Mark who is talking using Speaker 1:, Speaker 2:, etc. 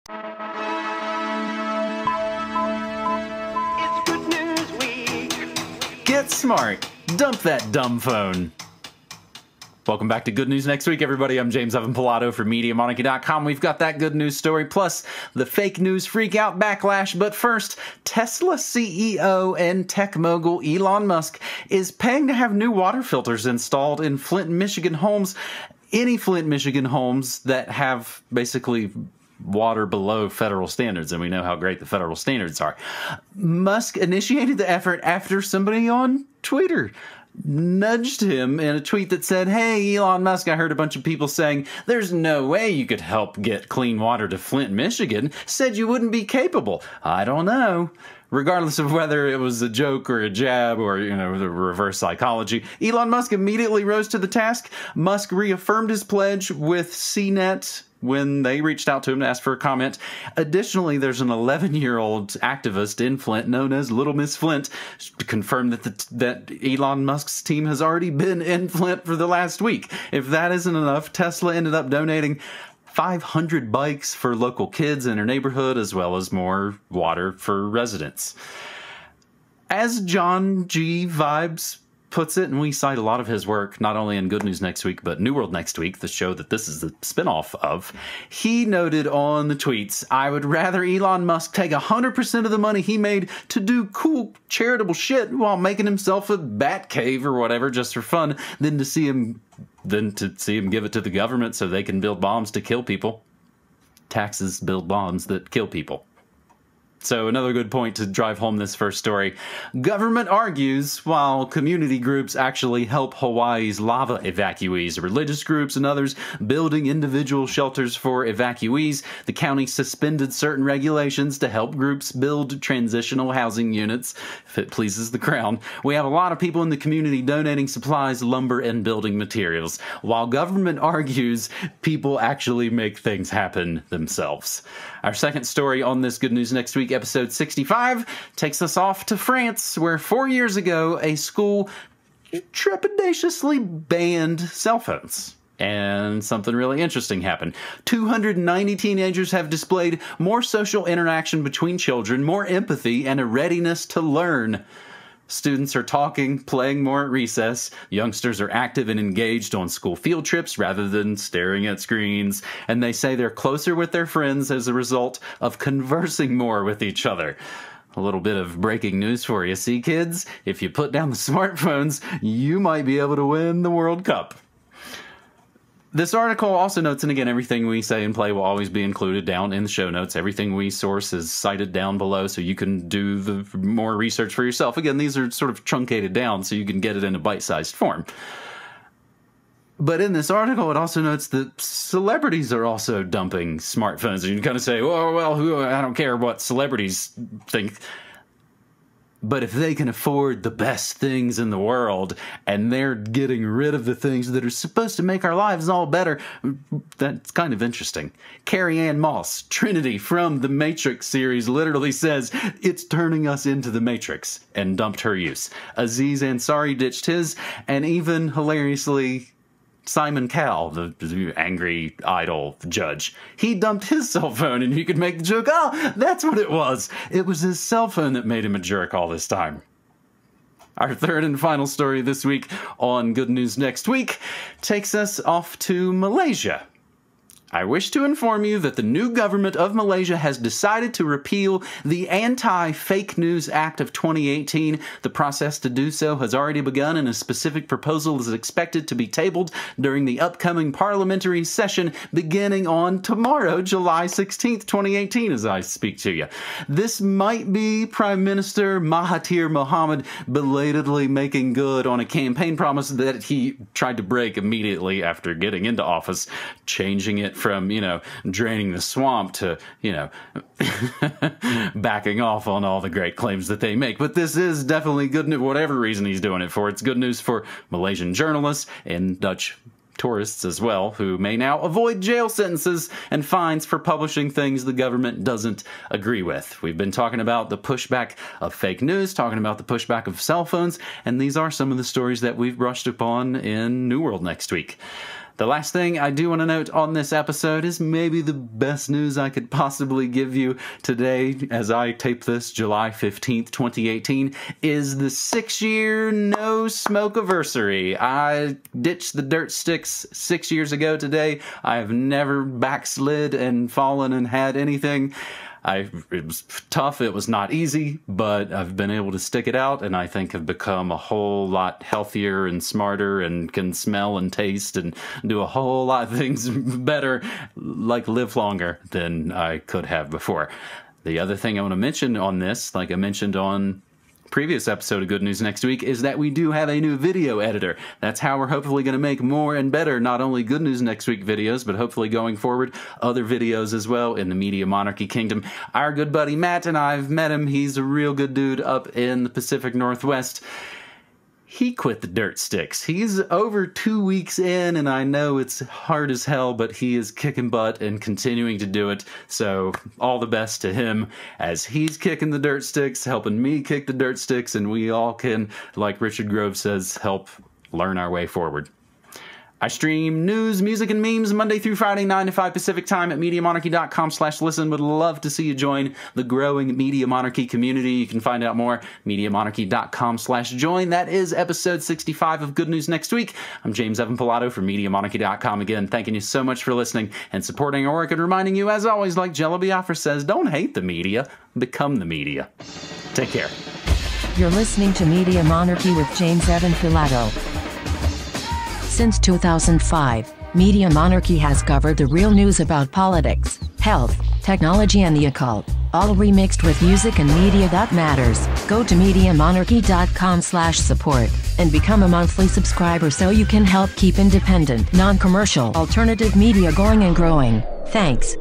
Speaker 1: It's Good News Week.
Speaker 2: Get smart. Dump that dumb phone. Welcome back to Good News Next Week, everybody. I'm James Evan Pilato from MediaMonarchy.com. We've got that good news story, plus the fake news freak-out backlash. But first, Tesla CEO and tech mogul Elon Musk is paying to have new water filters installed in Flint, Michigan homes. Any Flint, Michigan homes that have basically water below federal standards, and we know how great the federal standards are. Musk initiated the effort after somebody on Twitter nudged him in a tweet that said, "Hey, Elon Musk, I heard a bunch of people saying there's no way you could help get clean water to Flint, Michigan. Said you wouldn't be capable. I don't know." Regardless of whether it was a joke or a jab or, the reverse psychology, Elon Musk immediately rose to the task. Musk reaffirmed his pledge with CNET when they reached out to him to ask for a comment. Additionally, there's an 11-year-old activist in Flint known as Little Miss Flint confirmed that Elon Musk's team has already been in Flint for the last week. If that isn't enough, Tesla ended up donating 500 bikes for local kids in her neighborhood, as well as more water for residents. As John G. Vibes puts it, and we cite a lot of his work, not only in Good News Next Week, but New World Next Week, the show that this is a spinoff of, he noted on the tweets, "I would rather Elon Musk take 100% of the money he made to do cool charitable shit while making himself a bat cave or whatever just for fun than to see him give it to the government so they can build bombs to kill people. Taxes build bombs that kill people." So another good point to drive home this first story. Government argues while community groups actually help Hawaii's lava evacuees. Religious groups and others building individual shelters for evacuees. The county suspended certain regulations to help groups build transitional housing units, if it pleases the crown. We have a lot of people in the community donating supplies, lumber, and building materials. While government argues, people actually make things happen themselves. Our second story on this Good News Next Week, episode 65, takes us off to France, where 4 years ago, a school trepidatiously banned cell phones. And something really interesting happened. 290 teenagers have displayed more social interaction between children, more empathy, and a readiness to learn. Students are talking, playing more at recess. Youngsters are active and engaged on school field trips rather than staring at screens. And they say they're closer with their friends as a result of conversing more with each other. A little bit of breaking news for you. See, kids, if you put down the smartphones, you might be able to win the World Cup. This article also notes, and again, everything we say and play will always be included down in the show notes. Everything we source is cited down below so you can do the more research for yourself. Again, these are sort of truncated down so you can get it in a bite-sized form. But in this article, it also notes that celebrities are also dumping smartphones. And you can kind of say, well, I don't care what celebrities think. But if they can afford the best things in the world and they're getting rid of the things that are supposed to make our lives all better, that's kind of interesting. Carrie Ann Moss, Trinity from the Matrix series, literally says it's turning us into the Matrix and dumped her use. Aziz Ansari ditched his, and even hilariously, Simon Cowell, the angry idol judge, he dumped his cell phone, and you could make the joke, oh, that's what it was. It was his cell phone that made him a jerk all this time. Our third and final story this week on Good News Next Week takes us off to Malaysia. I wish to inform you that the new government of Malaysia has decided to repeal the Anti-Fake News Act of 2018. The process to do so has already begun, and a specific proposal is expected to be tabled during the upcoming parliamentary session beginning on tomorrow, July 16th, 2018, as I speak to you. This might be Prime Minister Mahathir Mohamad belatedly making good on a campaign promise that he tried to break immediately after getting into office, changing it from, draining the swamp to, backing off on all the great claims that they make. But this is definitely good news, whatever reason he's doing it for. It's good news for Malaysian journalists and Dutch tourists as well, who may now avoid jail sentences and fines for publishing things the government doesn't agree with. We've been talking about the pushback of fake news, talking about the pushback of cell phones, and these are some of the stories that we've brushed upon in New World Next Week. The last thing I do want to note on this episode is maybe the best news I could possibly give you today, as I tape this July 15th, 2018, is the 6-year no smoke anniversary. I ditched the dirt sticks 6 years ago today. I have never backslid and fallen and had anything. It was tough, it was not easy, but I've been able to stick it out, and I think have become a whole lot healthier and smarter and can smell and taste and do a whole lot of things better, like live longer than I could have before. The other thing I want to mention on this, like I mentioned on previous episode of Good News Next Week, is that we do have a new video editor. That's how we're hopefully going to make more and better, not only Good News Next Week videos, but hopefully going forward, other videos as well in the Media Monarchy Kingdom. Our good buddy Matt, and I've met him. He's a real good dude up in the Pacific Northwest. He quit the dirt sticks. He's over 2 weeks in, and I know it's hard as hell, but he is kicking butt and continuing to do it. So all the best to him as he's kicking the dirt sticks, helping me kick the dirt sticks, and we all can, like Richard Grove says, help learn our way forward. I stream news, music, and memes Monday through Friday, 9 to 5 Pacific time at MediaMonarchy.com/listen. Would love to see you join the growing Media Monarchy community. You can find out more, MediaMonarchy.com/join. That is episode 65 of Good News Next Week. I'm James Evan Pilato from MediaMonarchy.com. Again, thanking you so much for listening and supporting our work, and reminding you, as always, like Jello Biafra says, don't hate the media, become the media. Take care.
Speaker 3: You're listening to Media Monarchy with James Evan Pilato. Since 2005, Media Monarchy has covered the real news about politics, health, technology, and the occult, all remixed with music and media that matters. Go to MediaMonarchy.com/support and become a monthly subscriber so you can help keep independent, non-commercial, alternative media going and growing. Thanks.